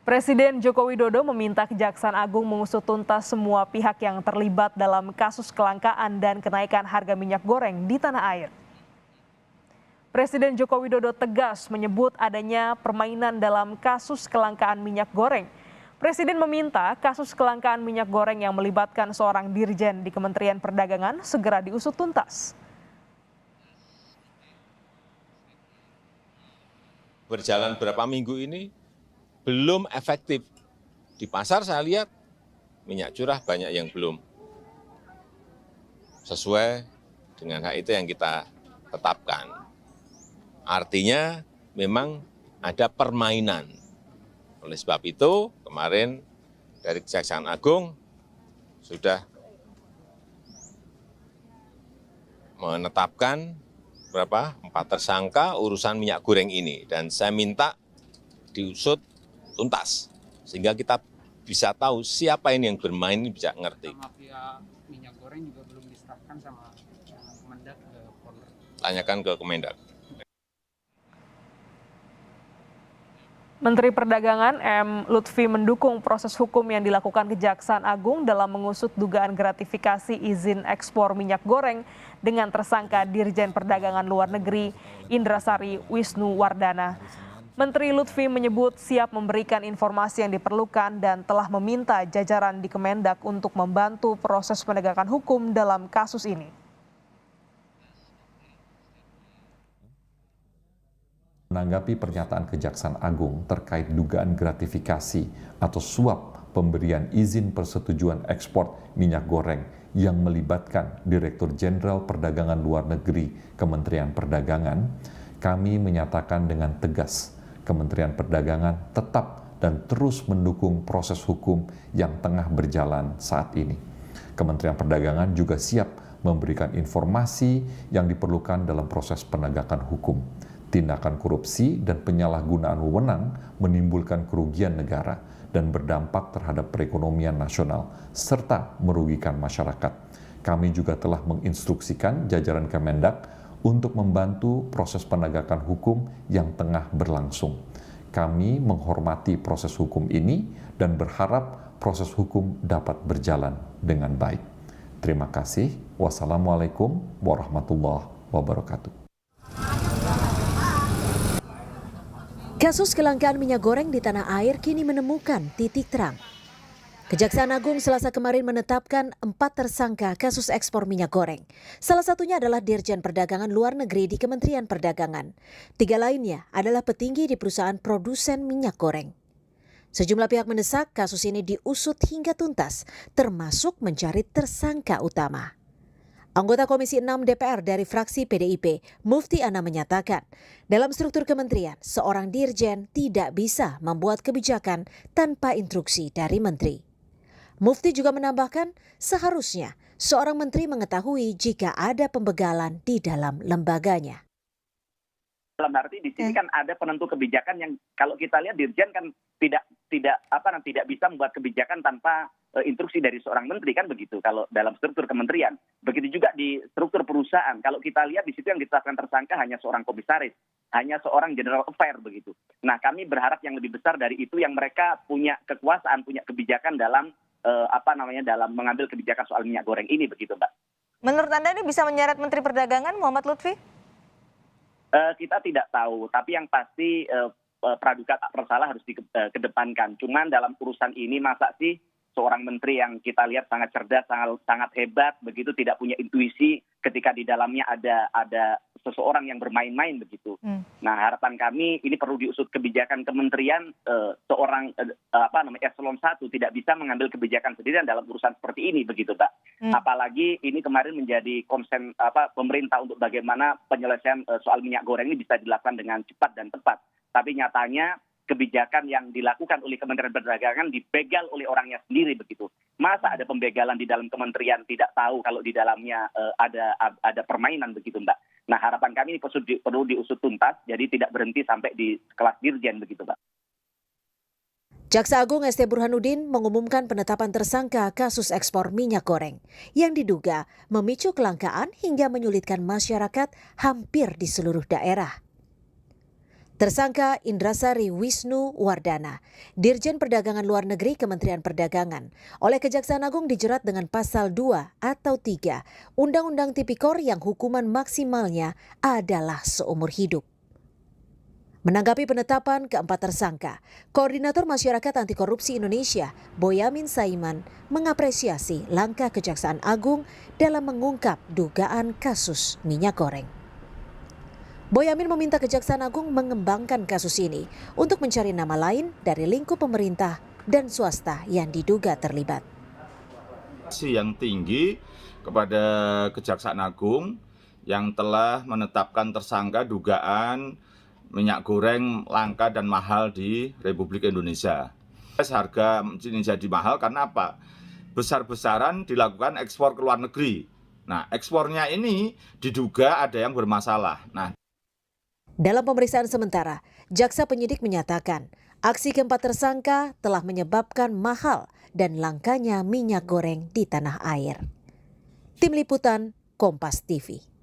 Presiden Joko Widodo meminta Kejaksaan Agung mengusut tuntas semua pihak yang terlibat dalam kasus kelangkaan dan kenaikan harga minyak goreng di tanah air. Presiden Joko Widodo tegas menyebut adanya permainan dalam kasus kelangkaan minyak goreng. Presiden meminta kasus kelangkaan minyak goreng yang melibatkan seorang dirjen di Kementerian Perdagangan segera diusut tuntas. Berjalan berapa minggu ini belum efektif. Di pasar saya lihat minyak curah banyak yang belum sesuai dengan hak itu yang kita tetapkan. Artinya memang ada permainan. Oleh sebab itu kemarin dari Kejaksaan Agung sudah menetapkan 4 tersangka urusan minyak goreng ini. Dan saya minta diusut tuntas, sehingga kita bisa tahu siapa ini yang bermain, ini bisa ngerti. Mafia minyak goreng juga belum diserahkan sama Kemendak ke Polres. Tanyakan ke Kemendak. Menteri Perdagangan M. Lutfi mendukung proses hukum yang dilakukan Kejaksaan Agung dalam mengusut dugaan gratifikasi izin ekspor minyak goreng dengan tersangka Dirjen Perdagangan Luar Negeri Indrasari Wisnuwardana. Menteri Lutfi menyebut siap memberikan informasi yang diperlukan dan telah meminta jajaran di Kemendak untuk membantu proses penegakan hukum dalam kasus ini. Menanggapi pernyataan Kejaksaan Agung terkait dugaan gratifikasi atau suap pemberian izin persetujuan ekspor minyak goreng yang melibatkan Direktur Jenderal Perdagangan Luar Negeri Kementerian Perdagangan, kami menyatakan dengan tegas Kementerian Perdagangan tetap dan terus mendukung proses hukum yang tengah berjalan saat ini. Kementerian Perdagangan juga siap memberikan informasi yang diperlukan dalam proses penegakan hukum. Tindakan korupsi dan penyalahgunaan wewenang menimbulkan kerugian negara dan berdampak terhadap perekonomian nasional serta merugikan masyarakat. Kami juga telah menginstruksikan jajaran Kemendak untuk membantu proses penegakan hukum yang tengah berlangsung. Kami menghormati proses hukum ini dan berharap proses hukum dapat berjalan dengan baik. Terima kasih. Wassalamualaikum warahmatullahi wabarakatuh. Kasus kelangkaan minyak goreng di tanah air kini menemukan titik terang. Kejaksaan Agung Selasa kemarin menetapkan 4 tersangka kasus ekspor minyak goreng. Salah satunya adalah Dirjen Perdagangan Luar Negeri di Kementerian Perdagangan. 3 lainnya adalah petinggi di perusahaan produsen minyak goreng. Sejumlah pihak mendesak kasus ini diusut hingga tuntas, termasuk mencari tersangka utama. Anggota Komisi 6 DPR dari fraksi PDIP, Mufti Ana menyatakan, dalam struktur kementerian, seorang dirjen tidak bisa membuat kebijakan tanpa instruksi dari menteri. Mufti juga menambahkan, seharusnya seorang menteri mengetahui jika ada pembegalan di dalam lembaganya. Dalam arti di sini kan ada penentu kebijakan yang kalau kita lihat dirjen kan tidak bisa membuat kebijakan tanpa instruksi dari seorang menteri, kan begitu kalau dalam struktur kementerian. Begitu juga di struktur perusahaan. Kalau kita lihat di situ yang ditetapkan tersangka hanya seorang komisaris, hanya seorang general affair begitu. Nah, kami berharap yang lebih besar dari itu yang mereka punya kekuasaan, punya kebijakan dalam dalam mengambil kebijakan soal minyak goreng ini begitu, Mbak. Menurut Anda ini bisa menyeret Menteri Perdagangan Muhammad Lutfi? Kita tidak tahu, tapi yang pasti praduga tak bersalah harus dikedepankan. Cuman dalam urusan ini masa sih seorang menteri yang kita lihat sangat cerdas, sangat hebat, begitu tidak punya intuisi ketika di dalamnya ada seseorang yang bermain-main begitu. Nah, harapan kami ini perlu diusut kebijakan kementerian, seorang eselon 1 tidak bisa mengambil kebijakan sendirian dalam urusan seperti ini begitu, Pak. Apalagi ini kemarin menjadi konsen pemerintah untuk bagaimana penyelesaian soal minyak goreng ini bisa dilakukan dengan cepat dan tepat. Tapi nyatanya kebijakan yang dilakukan oleh Kementerian Perdagangan dibegal oleh orangnya sendiri begitu. Masa ada pembegalan di dalam kementerian tidak tahu kalau di dalamnya ada permainan begitu, Mbak. Nah, harapan kami ini perlu diusut tuntas, jadi tidak berhenti sampai di kelas dirjen begitu, Mbak. Jaksa Agung ST Burhanuddin mengumumkan penetapan tersangka kasus ekspor minyak goreng yang diduga memicu kelangkaan hingga menyulitkan masyarakat hampir di seluruh daerah. Tersangka Indrasari Wisnu Wardana, Dirjen Perdagangan Luar Negeri Kementerian Perdagangan, oleh Kejaksaan Agung dijerat dengan pasal 2 atau 3 Undang-Undang Tipikor yang hukuman maksimalnya adalah seumur hidup. Menanggapi penetapan keempat tersangka, Koordinator Masyarakat Anti Korupsi Indonesia, Boyamin Saiman, mengapresiasi langkah Kejaksaan Agung dalam mengungkap dugaan kasus minyak goreng. Boyamin meminta Kejaksaan Agung mengembangkan kasus ini untuk mencari nama lain dari lingkup pemerintah dan swasta yang diduga terlibat. Yang tinggi kepada Kejaksaan Agung yang telah menetapkan tersangka dugaan minyak goreng langka dan mahal di Republik Indonesia. Harga ini jadi mahal karena apa? Besar-besaran dilakukan ekspor ke luar negeri. Nah, ekspornya ini diduga ada yang bermasalah. Dalam pemeriksaan sementara, jaksa penyidik menyatakan aksi keempat tersangka telah menyebabkan mahal dan langkanya minyak goreng di tanah air. Tim Liputan, Kompas TV.